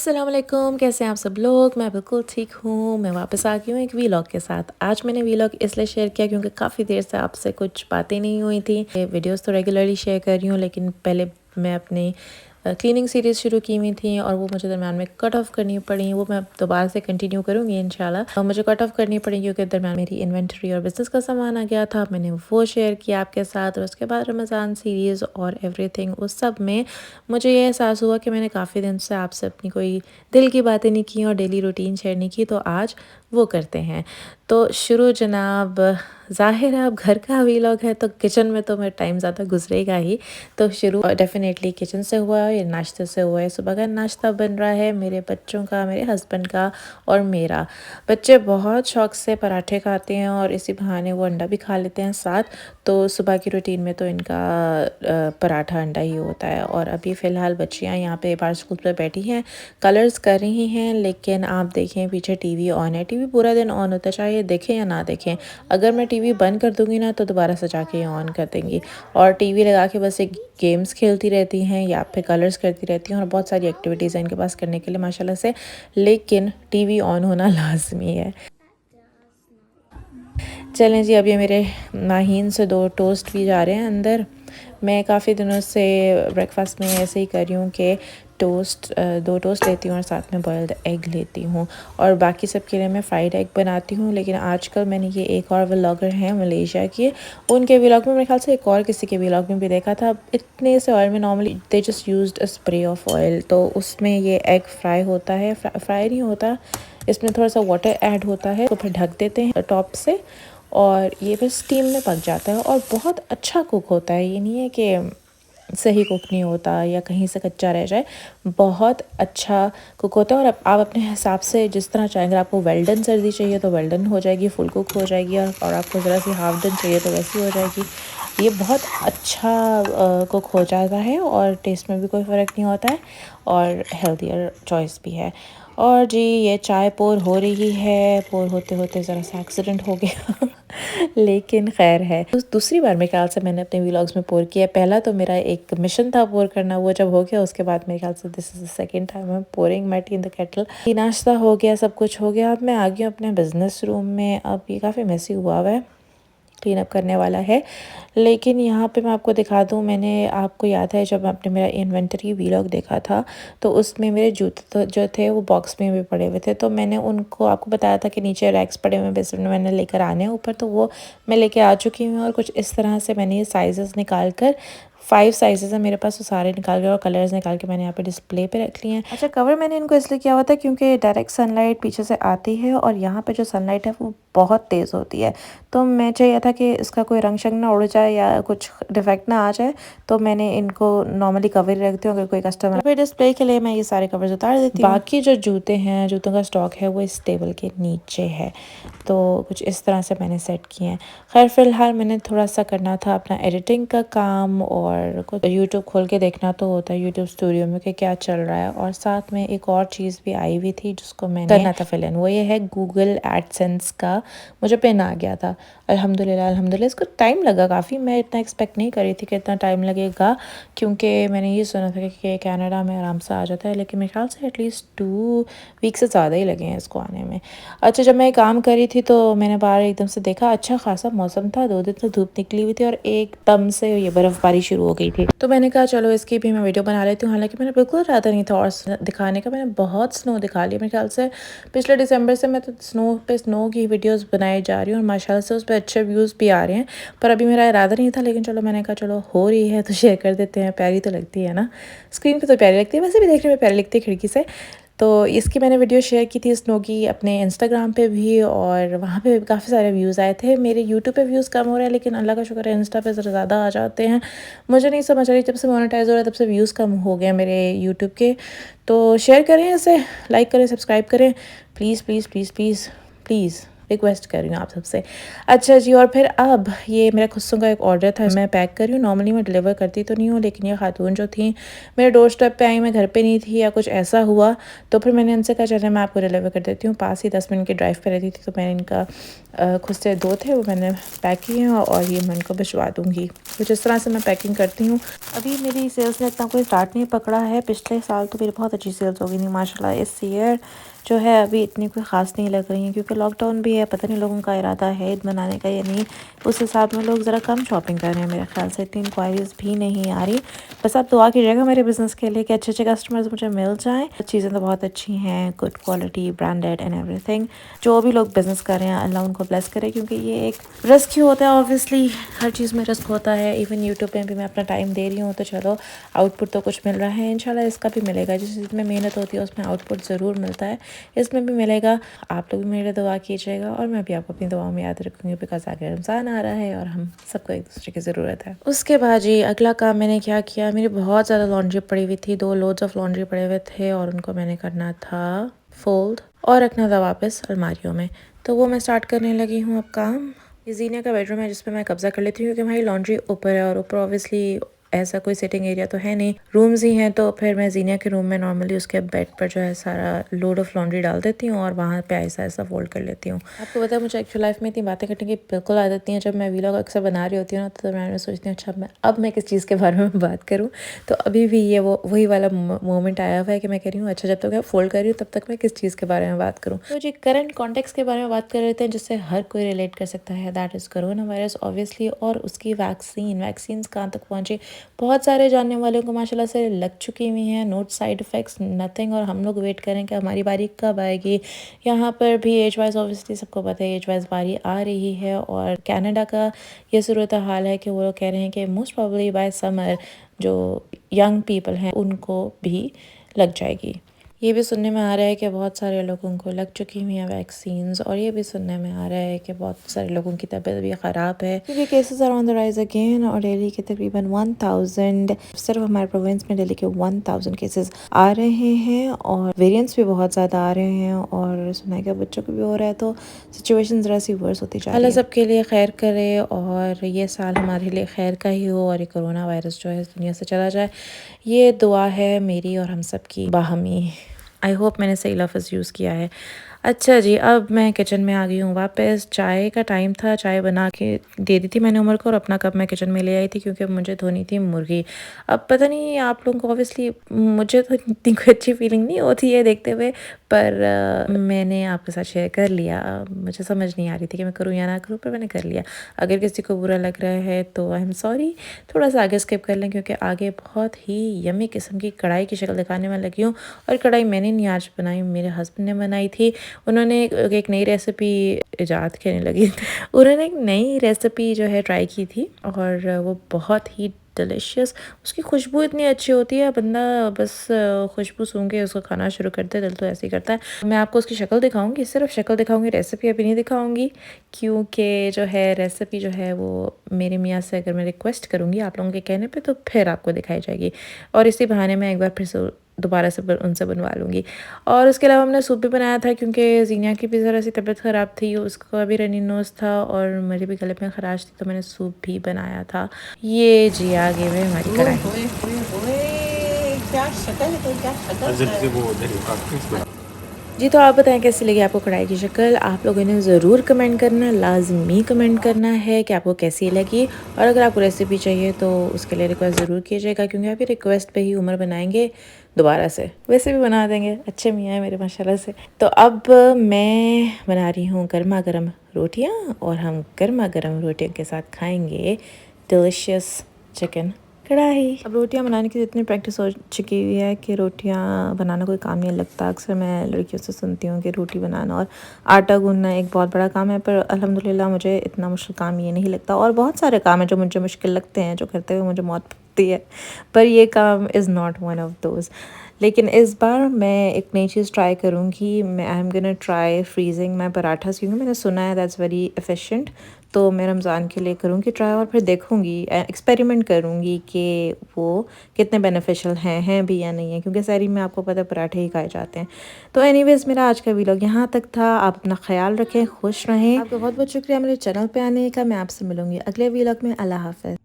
अस्सलाम वालेकुम, कैसे हैं आप सब लोग। मैं बिल्कुल ठीक हूँ। मैं वापस आ गई हूँ एक वीलॉग के साथ। आज मैंने वीलॉग इसलिए शेयर किया क्योंकि काफ़ी देर से आपसे कुछ बातें नहीं हुई थी। वीडियोस तो रेगुलरली शेयर कर रही हूँ, लेकिन पहले मैं अपनी क्लीनिंग सीरीज़ शुरू की हुई थी और वो मुझे दरम्यान में कट ऑफ़ करनी पड़ी। वो मैं दोबारा से कंटिन्यू करूँगी इंशाल्लाह। मुझे कट ऑफ़ करनी पड़ी क्योंकि दरम्यान मेरी इन्वेंटरी और बिज़नेस का सामान आ गया था। मैंने वो शेयर किया आपके साथ और उसके बाद रमज़ान सीरीज़ और एवरीथिंग उस सब में मुझे ये एहसास हुआ कि मैंने काफ़ी दिन से आपसे अपनी कोई दिल की बातें नहीं की और डेली रूटीन शेयर नहीं की, तो आज वो करते हैं। तो शुरू जनाब, ज़ाहिर है अब घर का वीलॉग है तो किचन में तो मेरा टाइम ज़्यादा गुजरेगा ही। तो शुरू डेफ़िनेटली किचन से हुआ है, ये नाश्ते से हुआ है। सुबह का नाश्ता बन रहा है मेरे बच्चों का, मेरे हस्बैंड का और मेरा। बच्चे बहुत शौक से पराठे खाते हैं और इसी बहाने वो अंडा भी खा लेते हैं साथ। तो सुबह की रूटीन में तो इनका पराठा अंडा ही होता है। और अभी फ़िलहाल बच्चियाँ यहाँ पे बाहर स्कूल पर बैठी हैं, कलर्स कर रही हैं। लेकिन आप देखें पीछे टीवी ऑन है, टीवी पूरा दिन ऑन होता है, चाहे ये देखें या ना देखें। अगर मैं टीवी बंद कर दूँगी ना तो दोबारा से जाके ये ऑन कर देंगी और टीवी लगा के बस एक गेम्स खेलती रहती हैं या फिर कलर्स करती रहती हैं। और बहुत सारी एक्टिविटीज़ हैं इनके पास करने के लिए माशाल्लाह से, लेकिन टीवी ऑन होना लाजमी है। चलें जी, अब ये मेरे माहीन से 2 टोस्ट भी जा रहे हैं अंदर। मैं काफ़ी दिनों से ब्रेकफास्ट में ऐसे ही कर रही हूँ कि 2 टोस्ट लेती हूँ और साथ में बॉइल्ड एग लेती हूँ और बाकी सब के लिए मैं फ्राइड एग बनाती हूँ। लेकिन आजकल मैंने ये एक और व्लॉगर हैं मलेशिया के, उनके व्लॉग में मेरे ख्याल से एक और किसी के व्लॉग में भी देखा था। इतने से ऑयल में normally they just used a spray of oil, तो उसमें ये एग फ्राई होता है, फ्राई नहीं होता, इसमें थोड़ा सा वाटर ऐड होता है, तो फिर ढक देते हैं टॉप से और ये फिर स्टीम में पक जाता है और बहुत अच्छा कुक होता है। ये नहीं है कि सही कुक नहीं होता या कहीं से कच्चा रह जाए, बहुत अच्छा कुक होता है। और आप अपने हिसाब से जिस तरह चाहेंगे, आपको वेल डन सर्दी चाहिए तो वेल डन हो जाएगी, फुल कुक हो जाएगी, और आपको ज़रा सी हाफ डन चाहिए तो वैसी हो जाएगी। ये बहुत अच्छा कुक हो जाता है और टेस्ट में भी कोई फ़र्क नहीं होता है और हेल्थियर चॉइस भी है। और जी ये चाय पोर हो रही है, पोर होते होते ज़रा सा एक्सीडेंट हो गया लेकिन खैर है। दूसरी बार मेरे ख्याल से मैंने अपने व्लॉग्स में पोर किया। पहला तो मेरा एक मिशन था पोर करना, वो जब हो गया उसके बाद मेरे ख्याल से this is the second time I am pouring my T in the kettle. नाश्ता हो गया, सब कुछ हो गया। अब मैं आ गई हूँ अपने बिज़नेस रूम में। अब ये काफ़ी मेसी हुआ हुआ है, क्लीन अप करने वाला है। लेकिन यहाँ पे मैं आपको दिखा दूँ, मैंने आपको याद है जब आपने मेरा इन्वेंटरी व्लॉग देखा था तो उसमें मेरे जूते तो जो थे वो बॉक्स में भी पड़े हुए थे, तो मैंने उनको आपको बताया था कि नीचे रैक्स पड़े हुए बेसमेंट में मैंने लेकर आने हैं ऊपर, तो वो मैं लेके आ चुकी हूँ। और कुछ इस तरह से मैंने ये साइज़ निकाल कर 5 साइज़ हैं मेरे पास, वो सारे निकाल के और कलर्स निकाल के मैंने यहाँ पे डिस्प्ले पे रख लिए हैं। अच्छा, कवर मैंने इनको इसलिए किया हुआ था क्योंकि डायरेक्ट सनलाइट पीछे से आती है और यहाँ पे जो सनलाइट है वो बहुत तेज़ होती है, तो मैं चाहिए था कि इसका कोई रंग शंग ना उड़ जाए या कुछ डिफेक्ट ना आ जाए, तो मैंने इनको नॉर्मली कवर ही रखती हूँ। अगर कोई कस्टमर तो फिर डिस्प्ले के लिए मैं ये सारे कवर्स उतार देती हूँ। बाकी जो जूते हैं, जूतों का स्टॉक है वो इस टेबल के नीचे है, तो कुछ इस तरह से मैंने सेट किए हैं। खैर फ़िलहाल मैंने थोड़ा सा करना था अपना एडिटिंग का काम और कुछ यूट्यूब खोल के देखना तो होता है यूट्यूब स्टूडियो में कि क्या चल रहा है। और साथ में एक और चीज़ भी आई हुई थी जिसको मैंने करना था फिल इन, वो ये है गूगल एडसेंस का मुझे पिन आ गया था। अल्हम्दुलिल्लाह इसको टाइम लगा काफ़ी, मैं इतना एक्सपेक्ट नहीं करी थी कि इतना टाइम लगेगा, क्योंकि मैंने ये सुना था कि कनाडा में आराम से आ जाता है, लेकिन मेरे ख्याल से एटलीस्ट 2 वीक से ज़्यादा ही लगे हैं इसको आने में। अच्छा, जब मैं काम करी थी तो मैंने बाहर एकदम से देखा, अच्छा खासा मौसम था, 2 दिन से धूप निकली हुई थी और एकदम से ये बर्फ़बारी शुरू हो गई थी। तो मैंने कहा चलो इसकी भी मैं वीडियो बना लेती हूँ। हालांकि मैंने बिल्कुल इरादा नहीं था और दिखाने का, मैंने बहुत स्नो दिखा लिया। मेरे ख्याल से पिछले दिसंबर से मैं तो स्नो की वीडियोस बनाई जा रही हूँ और माशाल्लाह से उस पर अच्छे व्यूज़ भी आ रहे हैं। पर अभी मेरा इरादा नहीं था, लेकिन चलो मैंने कहा चलो हो रही है तो शेयर कर देते हैं। प्यारी तो लगती है ना, स्क्रीन पे तो प्यारी लगती है, वैसे भी देखने में प्यारी लगती है खिड़की से। तो इसकी मैंने वीडियो शेयर की थी स्नो की अपने इंस्टाग्राम पे भी, और वहाँ पे काफ़ी सारे व्यूज़ आए थे। मेरे यूट्यूब पे व्यूज़ कम हो रहे हैं, लेकिन अल्लाह का शुक्र है इंस्टा पे ज़रा ज़्यादा आ जाते हैं। मुझे नहीं समझ रही, जब से मोनेटाइज हो रहा है तब से व्यूज़ कम हो गए मेरे यूट्यूब के। तो शेयर करें इसे, लाइक करें, सब्सक्राइब करें, please please please please please. Request कर रही हूँ आप सबसे। अच्छा जी, और फिर अब ये मेरा खुस्सों का एक ऑर्डर था, मैं पैक कर रही हूँ। नॉर्मली मैं डिलीवर करती तो नहीं हूँ, लेकिन ये खातून जो थी मेरे डोर स्टेप पे आई, मैं घर पे नहीं थी या कुछ ऐसा हुआ, तो फिर मैंने इनसे कहा चले मैं आपको डिलीवर कर देती हूँ। पास ही 10 मिनट की ड्राइव पे रहती थी, तो मैंने इनका खुद से 2 थे वो मैंने पैक किए हैं और ये मैं इनको भिजवा दूँगी। तो जिस तरह से मैं पैकिंग करती हूँ, अभी मेरी सेल्स ने इतना कोई स्टार्ट नहीं पकड़ा है। पिछले साल तो मेरी बहुत अच्छी सेल्स हो गई थी माशाल्लाह। इस ईयर जो है अभी इतनी कोई ख़ास नहीं लग रही है, क्योंकि लॉकडाउन भी है। पता नहीं लोगों का इरादा है ईद मनाने का या नहीं, उस हिसाब में लोग ज़रा कम शॉपिंग कर रहे हैं मेरे ख्याल से। इतनी इंक्वायरीज़ भी नहीं आ रही। बस आप दुआ कीजिएगा मेरे बिज़नेस के लिए कि अच्छे अच्छे कस्टमर्स मुझे मिल जाएँ। चीज़ें तो बहुत अच्छी हैं, good quality, branded and everything. जो भी लोग बिज़नेस कर रहे हैं अल्लाह उनको ब्लेस करे, क्योंकि ये एक रिस्क ही होता है। ऑब्वियसली हर चीज़ में रिस्क होता है। इवन यूट्यूब पे भी मैं अपना टाइम दे रही हूँ, तो चलो आउटपुट तो कुछ मिल रहा है। इंशाल्लाह इसका भी मिलेगा। जिस चीज़ में मेहनत होती है उसमें आउटपुट ज़रूर मिलता है, इसमें भी मिलेगा। आप लोग भी मेरे दुआ कीजिएगा और मैं भी आपको अपनी दुआओं में याद रखूँगी, बिकॉज आगे रमज़ान आ रहा है और हम सबको एक दूसरे की ज़रूरत है। उसके बाद जी अगला काम मैंने क्या किया, मेरी बहुत ज़्यादा लॉन्ड्री पड़ी हुई थी, 2 लोड्स ऑफ लॉन्ड्री पड़े हुए थे और उनको मैंने करना था फोल्ड और रखना था वापस अलमारियों में। तो वो मैं स्टार्ट करने लगी हूँ अब काम। ये जीनिया का बेडरूम है जिस पे मैं कब्जा कर लेती हूँ, क्योंकि हमारी लॉन्ड्री ऊपर है और ऊपर ऑब्वियसली ऐसा कोई सिटिंग एरिया तो है नहीं, रूम्स ही हैं। तो फिर मैं जीनिया के रूम में नॉर्मली उसके बेड पर जो है सारा लोड ऑफ लॉन्ड्री डाल देती हूँ और वहाँ पे ऐसा ऐसा फोल्ड कर लेती हूँ। आपको पता है मुझे एक्चुअल लाइफ में इतनी बातें करने की बिल्कुल आदत नहीं है। जब मैं वीलॉग अक्सर बना रही होती हूँ ना, तो मैं सोचती हूँ अच्छा मैं किस चीज़ के बारे में बात करूँ। तो अभी भी ये वही वाला मोमेंट आया हुआ है कि मैं कह रही हूँ अच्छा जब तक मैं फोल्ड कर रही हूँ तब तक मैं किस चीज़ के बारे में बात करूँ। तो जी करंट कॉन्टेक्स्ट के बारे में बात कर लेते हैं, जिससे हर कोई रिलेट कर सकता है। That is corona virus obviously, और उसकी वैक्सीन कहाँ तक पहुँची। बहुत सारे जानने वालों को माशाल्लाह से लग चुकी हुई हैं, नोट साइड इफ़ेक्ट्स नथिंग, और हम लोग वेट करें कि हमारी बारी कब आएगी। यहाँ पर भी एज वाइज ऑब्वियसली सबको पता है एज वाइज बारी आ रही है, और कनाडा का ये सूरत हाल है कि वो लोग कह रहे हैं कि मोस्ट प्रॉब्ली बाय समर जो यंग पीपल हैं उनको भी लग जाएगी। ये भी सुनने में आ रहा है कि बहुत सारे लोगों को लग चुकी हुई हैं वैक्सीन्स, और ये भी सुनने में आ रहा है कि बहुत सारे लोगों की तबीयत भी ख़राब है, क्योंकि cases are on the rise again. और दिल्ली के तकरीबन 1000, सिर्फ हमारे प्रोविंस में दिल्ली के 1000 केसेस आ रहे हैं, और वेरिएंट्स भी बहुत ज़्यादा आ रहे हैं, और सुना है कि बच्चों को भी हो रहा है। तो सिचुएशन ज़रा सी वर्स होती जा रही है। अल्लाह सबके लिए खैर करे और ये साल हमारे लिए खैर का ही हो, और ये कोरोना वायरस जो है इस दुनिया से चला जाए। ये दुआ है मेरी और हम सब की बाहमी। आई होप मैंने सही लफ्ज़ यूज़ किया है। अच्छा जी, अब मैं किचन में आ गई हूँ वापस। चाय का टाइम था, चाय बना के दे दी थी मैंने उमर को, और अपना कप मैं किचन में ले आई थी क्योंकि मुझे धोनी थी मुर्गी। अब पता नहीं आप लोगों को, ऑब्वियसली मुझे तो इतनी कोई अच्छी फीलिंग नहीं होती है देखते हुए, पर मैंने आपके साथ शेयर कर लिया। मुझे समझ नहीं आ रही थी कि मैं करूँ या ना करूँ, पर मैंने कर लिया। अगर किसी को बुरा लग रहा है तो आई एम सॉरी। थोड़ा सा आगे स्किप कर लें, क्योंकि आगे बहुत ही यमी किस्म की कढ़ाई की शक्ल दिखाने में लगी हूँ। और कढ़ाई मैंने नहीं आज बनाई, मेरे हस्बैंड ने बनाई थी। उन्होंने एक नई रेसिपी ईजाद करने लगी उन्होंने एक नई रेसिपी जो है ट्राई की थी, और वो बहुत ही डिलीशियस। उसकी खुशबू इतनी अच्छी होती है, बंदा बस खुशबू सूंघ के उसको खाना शुरू करता है, दिल तो ऐसे ही करता है। मैं आपको उसकी शक्ल दिखाऊंगी, सिर्फ शक्ल दिखाऊंगी, रेसिपी अभी नहीं दिखाऊंगी, क्योंकि जो है रेसिपी जो है वो मेरे मियाँ से अगर मैं रिक्वेस्ट करूँगी आप लोगों के कहने पे, तो फिर आपको दिखाई जाएगी, और इसी बहाने मैं एक बार फिर से दोबारा से उनसे बनवा लूँगी। और उसके अलावा हमने सूप भी बनाया था, क्योंकि जीनिया की भी ज़रा सी तबीयत ख़राब थी, उसका भी रनी नोज़ था, और मेरे भी गले में खराश थी, तो मैंने सूप भी बनाया था। ये जी आगे में हमारी कढ़ाई। क्या शक्ल है, क्या शक्ल। जी, तो आप बताएं कैसी लगी आपको कढ़ाई की शक्ल। आप लोगों ने ज़रूर कमेंट करना, लाजमी कमेंट करना है कि आपको कैसी लगी। और अगर आपको रेसिपी चाहिए तो उसके लिए रिक्वेस्ट ज़रूर कीजिएगा, क्योंकि अभी रिक्वेस्ट पे ही उमर बनाएंगे दोबारा से। वैसे भी बना देंगे, अच्छे मियाँ हैं मेरे माशाल्लाह से। तो अब मैं बना रही हूँ गर्मा गर्म रोटियाँ, और हम गर्मा गर्म रोटियों के साथ खाएँगे डिलिशियस चिकन कढ़ाई। अब रोटियां बनाने की इतनी प्रैक्टिस हो चुकी हुई है कि रोटियां बनाना कोई काम नहीं लगता। अक्सर मैं लड़कियों से सुनती हूँ कि रोटी बनाना और आटा गूंदना एक बहुत बड़ा काम है, पर अल्हम्दुलिल्लाह मुझे इतना मुश्किल काम ये नहीं लगता। और बहुत सारे काम हैं जो मुझे मुश्किल लगते हैं, जो करते हुए मुझे मौत पड़ती है, पर ये काम is not one of those. लेकिन इस बार मैं एक नई चीज़ ट्राई करूँगी। मैं I am gonna try freezing my parathas, क्योंकि मैंने सुना है दैट्स वेरी एफिशिएंट। तो मैं रमज़ान के लिए करूँगी ट्राई और फिर देखूँगी, एक्सपेरिमेंट करूँगी कि वो कितने बेनिफिशियल हैं भी या नहीं है, क्योंकि सहरी में आपको पता है पराठे ही खाए जाते हैं। तो एनीवेज़ मेरा आज का वीलॉग यहाँ तक था। आप अपना ख्याल रखें, खुश रहें। आपका बहुत बहुत शुक्रिया मेरे चैनल पे आने का। मैं आपसे मिलूँगी अगले वीलॉग में। अल्लाह हाफ़िज़।